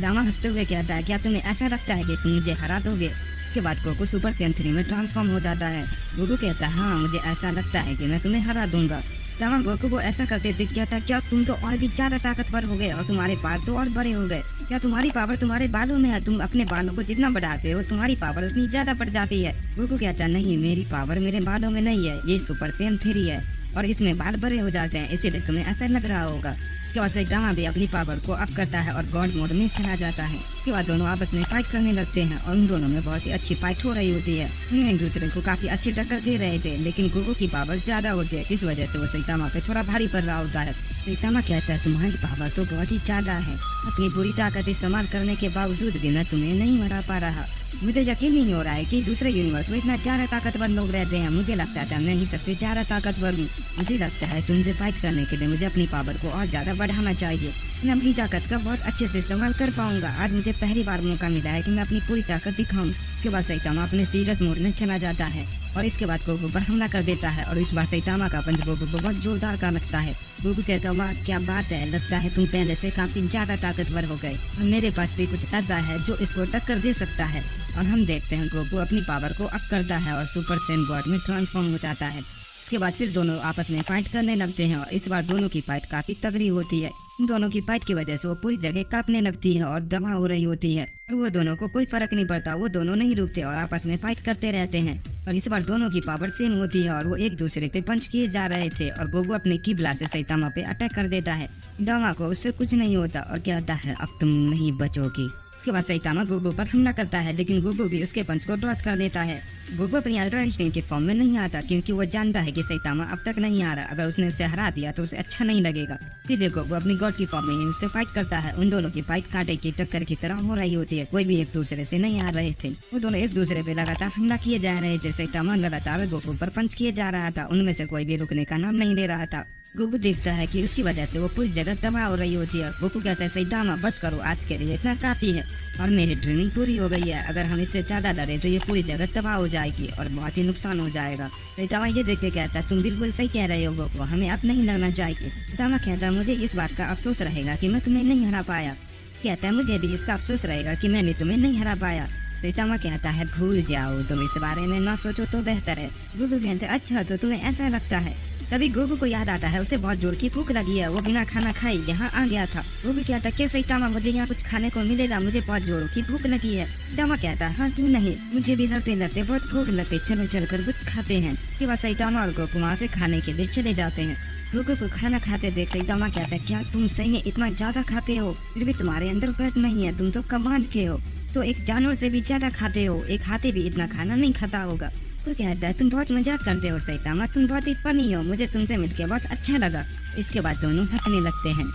दामा हंसते हुए कहता है, क्या तुम्हें ऐसा लगता है कि तुम मुझे हरा दोगे? इसके बाद गोकू सुपर सैयन 3 में ट्रांसफॉर्म हो जाता है। गोकू कहता है, हाँ मुझे ऐसा लगता है कि मैं तुम्हें हरा दूंगा। दामा गोकू को ऐसा करते देख कहता है, क्या तुम तो और भी ज्यादा ताकतवर हो गए और तुम्हारे बाल तो और बड़े हो गए? क्या तुम्हारी पावर तुम्हारे बालों में है? तुम अपने बालों को जितना बढ़ाते हो तुम्हारी पावर उतनी ज्यादा बढ़ जाती है। गोकू कहता है, नहीं मेरी पावर मेरे बालों में नहीं है, ये सुपर सैयन 3 है और इसमें बाल बड़े हो जाते हैं, इसीलिए तुम्हें ऐसा लग रहा होगा। इसके बाद सैतामा भी अपनी पावर को अप करता है और गॉड मोड में चला जाता है। इसके बाद दोनों आपस में फाइट करने लगते हैं और उन दोनों में बहुत ही अच्छी फाइट हो रही होती है। उन्हें एक दूसरे को काफी अच्छी टक्कर दे रहे थे, लेकिन गोकू की पावर ज्यादा होती है, इस वजह से वो सैतामा पे थोड़ा भारी पड़ रहा होता है। सैतामा कहता है, तुम्हारी पावर तो बहुत ही ज्यादा है, अपनी पूरी ताकत इस्तेमाल करने के बावजूद भी मैं तुम्हें नहीं हरा पा रहा। मुझे यकीन नहीं हो रहा है कि दूसरे यूनिवर्स में इतना ज्यादा ताकतवर लोग रहते हैं। मुझे लगता था मैं ही सबसे ज्यादा ताकतवर हूँ। मुझे लगता है तुमसे फाइट करने के लिए मुझे अपनी पावर को और ज्यादा बढ़ाना चाहिए। मैं अपनी ताकत का बहुत अच्छे से इस्तेमाल कर पाऊंगा। आज मुझे पहली बार मौका मिला है कि मैं अपनी पूरी ताकत दिखाऊं। इसके बाद सैतामा अपने सीरियस मोड में चला जाता है और इसके बाद गोकू पर हमला कर देता है और इस बार सैतामा का पंच गोकू को बहुत जोरदार का लगता है। गोकू कहता है, वाह क्या बात है, लगता है तुम पहले से काफी ज्यादा ताकतवर हो गए और मेरे पास भी कुछ ऐसा है जो इसको टक्कर दे सकता है। और हम देखते हैं गोकू अपनी पावर को अप करता है और सुपर सैयन गॉड में ट्रांसफॉर्म हो जाता है। इसके बाद फिर दोनों आपस में फाइट करने लगते हैं और इस बार दोनों की फाइट काफी तगड़ी होती है। दोनों की फाइट की वजह से वो पूरी जगह कांपने लगती है और दमा हो रही होती है और वो दोनों को कोई फर्क नहीं पड़ता। वो दोनों नहीं रुकते और आपस में फाइट करते रहते हैं और इस बार दोनों की पावर सेम होती है और वो एक दूसरे पे पंच किए जा रहे थे और गोकू अपने किबला से सैतामा पे अटैक कर देता है। दामा को उससे कुछ नहीं होता और कहता है, अब तुम नहीं बचोगी। इसके बाद सैतामा गोकू पर हमला करता है, लेकिन गोकू भी उसके पंच को ड्रॉच कर देता है। गोकू अपनी अल्ट्रा इंस्टिंक्ट के फॉर्म में नहीं आता क्योंकि वो जानता है कि सैतामा अब तक नहीं आ रहा। अगर उसने उसे हरा दिया तो उसे अच्छा नहीं लगेगा, इसीलिए गोकू अपनी गॉड की फॉर्म में ही उससे फाइट करता है। उन दोनों की फाइट कांटे की टक्कर की तरह हो रही होती है, कोई भी एक दूसरे से नहीं आ रहे थे। वो दोनों एक दूसरे पे लगातार हमला किए जा रहे थे। सैतामा लगातार गोकू पर पंच किए जा रहा था, उनमें से कोई भी रुकने का नाम नहीं ले रहा था। गोकू देखता है कि उसकी वजह से वो पूरी जगह तबाह हो रही होती है। गोकू कहता है, सैतामा बस करो, आज के लिए इतना काफी है और मेरी ट्रेनिंग पूरी हो गई है। अगर हम इससे ज्यादा लड़े तो ये पूरी जगह तबाह हो जाएगी और बहुत ही नुकसान हो जाएगा। सैतामा ये देख के कहता है, तुम बिल्कुल सही कह रहे हो गोकू, हमें अब नहीं लड़ना चाहिए। सैतामा कहता है, मुझे इस बात का अफसोस रहेगा कि मैं तुम्हें नहीं हरा पाया। कहता है, मुझे भी इसका अफसोस रहेगा कि मैं भी तुम्हें नहीं हरा पाया। सैतामा कहता है, भूल जाओ, तुम इस बारे में ना सोचो तो बेहतर है। गोकू कहता है, अच्छा तो तुम्हें ऐसा लगता है। तभी गोकू को याद आता है उसे बहुत जोर की भूख लगी है, वो बिना खाना खाए यहाँ आ गया था। गोकू कहता है, क्या सैतामा मुझे यहाँ कुछ खाने को मिलेगा, मुझे बहुत जोरों की भूख लगी है। सैतामा कहता है, हाँ क्यों नहीं, मुझे भी लड़ते लड़ते बहुत भूख लगती, चलो चल कर कुछ खाते हैं। उसके बाद सैतामा और गोकू वहाँ से खाने के लिए चले जाते हैं। गोकू को खाना खाते देख सैतामा कहता है, क्या तुम सही में इतना ज्यादा खाते हो? फिर भी तुम्हारे अंदर फैट नहीं है, तुम तो कमाल के हो, तो एक जानवर से भी ज्यादा खाते हो, एक हाथी भी इतना खाना नहीं खाता होगा। तो कहता है, तुम बहुत मजाक करते हो सैतामा, तुम बहुत ही फनी हो, मुझे तुमसे मिलकर बहुत अच्छा लगा। इसके बाद दोनों हंसने लगते हैं।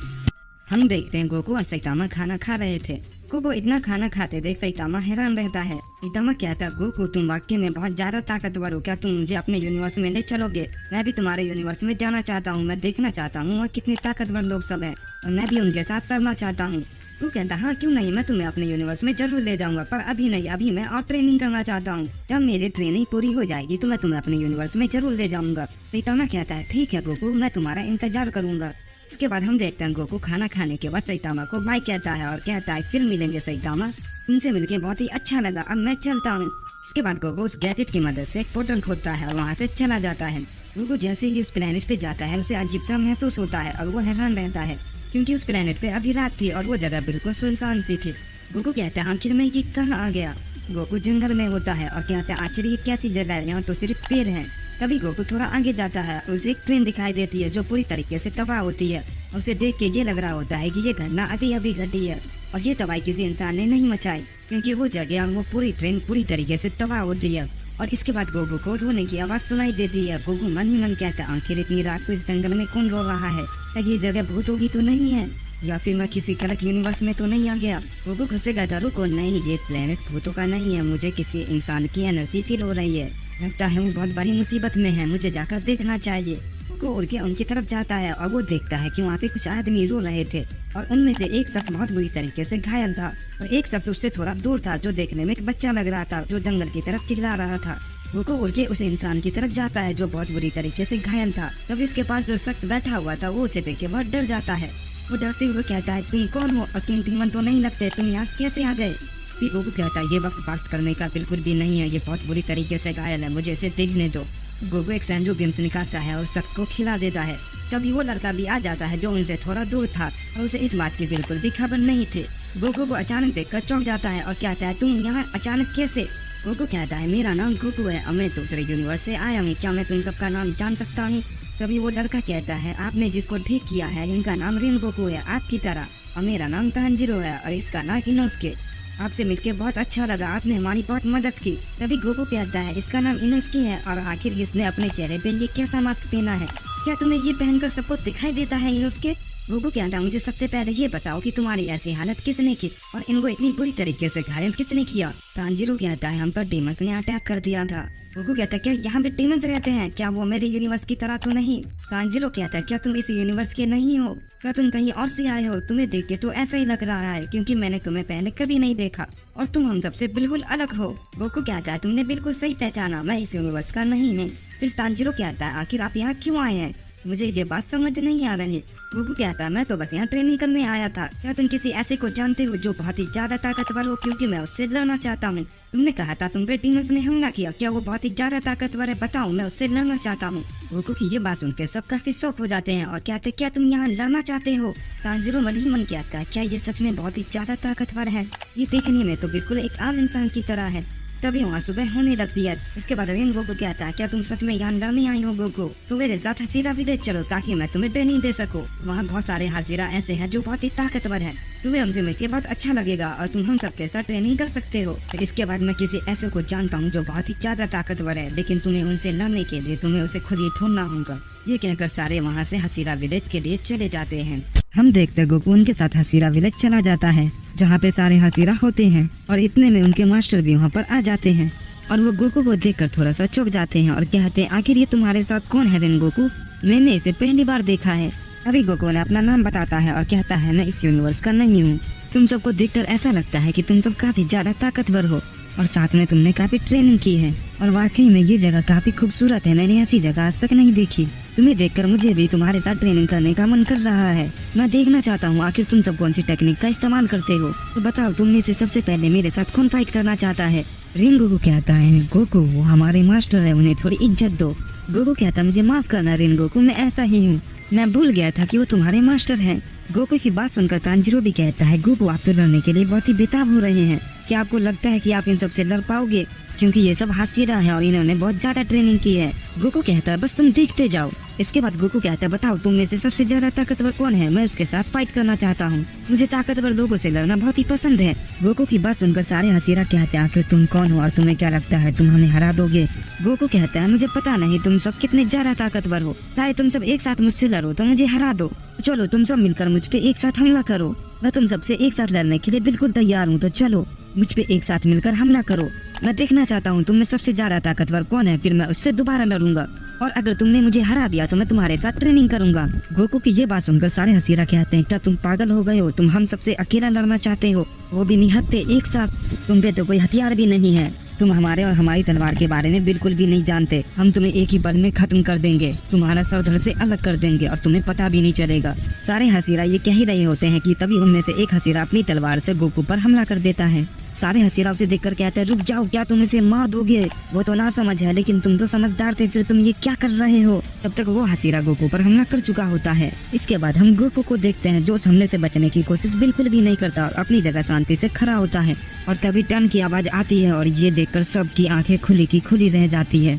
हम देखते हैं गोकू और सैतामा खाना खा रहे थे। गोकू इतना खाना खाते देख सैतामा हैरान रहता है। सैतामा कहता है, गोकू तुम वाकई में बहुत ज्यादा ताकतवर हो, क्या तुम मुझे अपने यूनिवर्स में ले चलोगे? मैं भी तुम्हारे यूनिवर्स में जाना चाहता हूँ, मैं देखना चाहता हूँ और कितने ताकतवर लोग सब हैं और मैं भी उनके साथ करना चाहता हूँ। वो कहता है, हाँ क्यों नहीं, मैं तुम्हें अपने यूनिवर्स में जरूर ले जाऊंगा, पर अभी नहीं, अभी मैं और ट्रेनिंग करना चाहता हूँ। जब मेरी ट्रेनिंग पूरी हो जाएगी तो मैं तुम्हें अपने यूनिवर्स में जरूर ले जाऊंगा। सैतामा कहता है, ठीक है गोकू, मैं तुम्हारा इंतजार करूंगा। इसके बाद हम देखते हैं गोकू खाना खाने के बाद सैतामा को बाय कहता है और कहता है, फिर मिलेंगे सैतामा, तुमसे मिलके बहुत ही अच्छा लगा, अब मैं चलता हूँ। इसके बाद गोकू उस गैजेट की मदद से एक पोर्टल खोलता है और वहाँ से चला जाता है। गोकू जैसे ही उस प्लेनेट पे जाता है उसे अजीब सा महसूस होता है और वो हैरान रहता है क्योंकि उस प्लेनेट पे अभी रात थी और वो जगह बिल्कुल सुनसान सी थी। गोकू कहता है, आखिर में ये कहाँ आ गया? गोकू जंगल में होता है और कहता है, आखिर ये कैसी जगह है, यहाँ तो सिर्फ पेड़ हैं। तभी गोकू थोड़ा आगे जाता है और उसे एक ट्रेन दिखाई देती है जो पूरी तरीके से तबाह होती है। उसे देख के ये लग रहा होता है कि ये घटना अभी अभी घटी है और ये तबाही किसी इंसान ने नहीं मचाई, क्योंकि वो जगह और वो पूरी ट्रेन पूरी तरीके से तबाह होती है। और इसके बाद गोकू को रोने की आवाज सुनाई देती है। गोकू मन ही मन कहता है, आखिर इतनी रात को इस जंगल में कौन रो रहा है? क्या ये जगह भूतों की तो नहीं है, या फिर मैं किसी गलत यूनिवर्स में तो नहीं आ गया? गोकू खुद से कहता, रुको नहीं, ये प्लेनेट भूतों का नहीं है, मुझे किसी इंसान की एनर्जी फील हो रही है, लगता है वो बहुत बड़ी मुसीबत में है, मुझे जाकर देखना चाहिए। वो उड़ के उनकी तरफ जाता है और वो देखता है कि वहाँ पे कुछ आदमी रो रहे थे और उनमें से एक शख्स बहुत बुरी तरीके से घायल था और एक शख्स उससे थोड़ा दूर था जो देखने में एक बच्चा लग रहा था जो जंगल की तरफ चिल्ला रहा था। वो उड़ के उस इंसान की तरफ जाता है जो बहुत बुरी तरीके से घायल था। तभी उसके पास जो शख्स बैठा हुआ था वो उसे देख के बहुत डर जाता है। वो डरते हुए कहता है तुम कौन हो और तुम धीमन तो नहीं लगते, तुम यहाँ कैसे आ गए। फिर गोकू कहता है ये वक्त बात करने का बिल्कुल भी नहीं है, ये बहुत बुरी तरीके से घायल है, मुझे इसे देखने दो। गोकू एक सैंजो गेम्स निकालता है और शख्स को खिला देता है। तभी वो लड़का भी आ जाता है जो उनसे थोड़ा दूर था और उसे इस बात की बिल्कुल भी खबर नहीं थी। गोकू को अचानक देखकर चौंक जाता है और कहता है तुम यहाँ अचानक कैसे। गोकू कहता है मेरा नाम गोकू है और मैं दूसरे यूनिवर्स से आया हूँ, क्या मैं तुम सबका नाम जान सकता हूँ। तभी वो लड़का कहता है आपने जिसको ठीक किया है इनका नाम रिन गोकू है आपकी तरह, और मेरा नाम तांजिरो है और इसका नाम इनोस्के। आपसे मिलकर बहुत अच्छा लगा, आपने हमारी बहुत मदद की। तभी गोकू कहता है इसका नाम इनोस्के है और आखिर इसने अपने चेहरे पे ये कैसा मास्क पहना है, क्या तुम्हें ये पहनकर सबको दिखाई देता है इनोस्के। गोकू कहता है मुझे सबसे पहले ये बताओ कि तुम्हारी ऐसी हालत किसने की और इनको इतनी बुरी तरीके से घायल किसने किया। तांजिरो कहता है हम पर डीमंस ने अटैक कर दिया था। गोकू कहता है क्या यहाँ पे डीमंस रहते हैं, क्या वो मेरे यूनिवर्स की तरह तो नहीं। तांजिरो कहता है क्या तुम इस यूनिवर्स के नहीं हो, क्या तुम कहीं और से आए हो, तुम्हें देख के तो ऐसा ही लग रहा है क्योंकि मैंने तुम्हें पहले कभी नहीं देखा और तुम हम सबसे बिल्कुल अलग हो। गोकू कहता है तुमने बिल्कुल सही पहचाना, मैं इस यूनिवर्स का नहीं हूँ। फिर तांजिरो कहता है आखिर आप यहाँ क्यों आए हैं, मुझे ये बात समझ नहीं आ रही। गोकू कहता है मैं तो बस यहाँ ट्रेनिंग करने आया था, क्या तुम किसी ऐसे को जानते हो जो बहुत ही ज्यादा ताकतवर हो, क्योंकि मैं उससे लड़ना चाहता हूँ। तुमने कहा था तुम पे डीमंस ने हमला किया, क्या वो बहुत ही ज्यादा ताकतवर है, बताओ मैं उससे लड़ना चाहता हूँ। गोकू की ये बात सुनकर सब काफी शौक हो जाते हैं और कहते क्या तुम यहाँ लड़ना चाहते हो। तांजिरो मन ही मन कहता है क्या ये सच में बहुत ही ज्यादा ताकतवर है, ये देखने में तो बिल्कुल एक आम इंसान की तरह है। तभी वहाँ सुबह होने लगती है। इसके बाद रिन गोकू कहता है क्या तुम सच में यहाँ लड़ने आई हो गोकू, तो मेरे साथ हसीरा भी ले चलो ताकि मैं तुम्हें ट्रेनिंग दे सकूं। वहाँ बहुत सारे हसीरा ऐसे हैं जो बहुत ही ताकतवर हैं, तुम्हें हमसे मिलकर बहुत अच्छा लगेगा और तुम हम सबके साथ ट्रेनिंग कर सकते हो। फिर इसके बाद मैं किसी ऐसे को जानता हूँ जो बहुत ही ज्यादा ताकतवर है, लेकिन तुम्हें उनसे लड़ने के लिए तुम्हें उसे खुद ही ढूंढना होगा। ये कहकर सारे वहाँ से हसीरा विलेज के लिए चले जाते हैं। हम देखते गोकू उनके साथ हसीरा विलेज चला जाता है जहाँ पे सारे हसीरा होते हैं और इतने में उनके मास्टर भी वहाँ पर आ जाते हैं और वो गोकू को देखकर थोड़ा सा चौंक जाते हैं और कहते हैं आखिर ये तुम्हारे साथ कौन है रिन गोकू, मैंने इसे पहली बार देखा है। अभी गोकू ने अपना नाम बताता है और कहता है मैं इस यूनिवर्स का नहीं हूँ, तुम सबको देखकर ऐसा लगता है कि तुम सब काफी ज्यादा ताकतवर हो और साथ में तुमने काफी ट्रेनिंग की है और वाकई में ये जगह काफी खूबसूरत है, मैंने ऐसी जगह आज तक नहीं देखी। तुम्हें देखकर मुझे भी तुम्हारे साथ ट्रेनिंग करने का मन कर रहा है, मैं देखना चाहता हूँ आखिर तुम सब कौन सी टेक्निक का इस्तेमाल करते हो, तो बताओ तुम में से सबसे पहले मेरे साथ कौन फाइट करना चाहता है। रिन गोकू कहता है गोकू वो हमारे मास्टर है, उन्हें थोड़ी इज्जत दो। गोकू कहता मुझे माफ करना रिन गोकू, मैं ऐसा ही हूँ, मैं भूल गया था कि वो तुम्हारे मास्टर हैं। गोकू की बात सुनकर तांजिरो भी कहता है गोकू आप तो लड़ने के लिए बहुत ही बेताब हो रहे हैं, क्या आपको लगता है कि आप इन सबसे लड़ पाओगे, क्योंकि ये सब हसीरा है और इन्होंने बहुत ज्यादा ट्रेनिंग की है। गोकू कहता है बस तुम देखते जाओ। इसके बाद गोकू कहता है बताओ तुम में से सबसे ज्यादा ताकतवर कौन है, मैं उसके साथ फाइट करना चाहता हूँ, मुझे ताकतवर लोगों से लड़ना बहुत ही पसंद है। गोकू की बात सुनकर सारे हसीरा कहते हैं आखिर तुम कौन हो और तुम्हें क्या लगता है तुम हमें हरा दोगे। गोकू कहता है मुझे पता नहीं तुम सब कितने ज्यादा ताकतवर हो, चाहे तुम सब एक साथ मुझसे लड़ो तो मुझे हरा दो, चलो तुम सब मिलकर मुझ पे एक साथ हमला करो, मैं तुम सबसे एक साथ लड़ने के लिए बिल्कुल तैयार हूँ, तो चलो मुझ पे एक साथ मिलकर हमला करो, मैं देखना चाहता हूँ तुम में सबसे ज्यादा ताकतवर कौन है, फिर मैं उससे दोबारा लड़ूंगा और अगर तुमने मुझे हरा दिया तो मैं तुम्हारे साथ ट्रेनिंग करूंगा। गोकू की ये बात सुनकर सारे हसीरा कहते हैं क्या तुम पागल हो गए हो, तुम हम सबसे अकेला लड़ना चाहते हो, वो भी निहत्थे एक साथ, तुम पे तो कोई हथियार भी नहीं है, तुम हमारे और हमारी तलवार के बारे में बिल्कुल भी नहीं जानते, हम तुम्हें एक ही पल में खत्म कर देंगे, तुम्हारा सर धड़ से अलग कर देंगे और तुम्हें पता भी नहीं चलेगा। सारे हसीरा ये कह ही रहे होते हैं कि तभी उनमें से एक हसीरा अपनी तलवार से गोकू पर हमला कर देता है। सारे हसीरा उसे देखकर कहते हैं रुक जाओ, क्या तुम इसे मार दोगे, वो तो ना समझ है लेकिन तुम तो समझदार थे, फिर तुम ये क्या कर रहे हो। तब तक वो हसीरा गोकू पर हमला कर चुका होता है। इसके बाद हम गोकू को देखते हैं जो उस हमले से बचने की कोशिश बिल्कुल भी नहीं करता और अपनी जगह शांति से खड़ा होता है और तभी टन की आवाज आती है और ये देखकर सबकी आंखें खुली की खुली रह जाती है।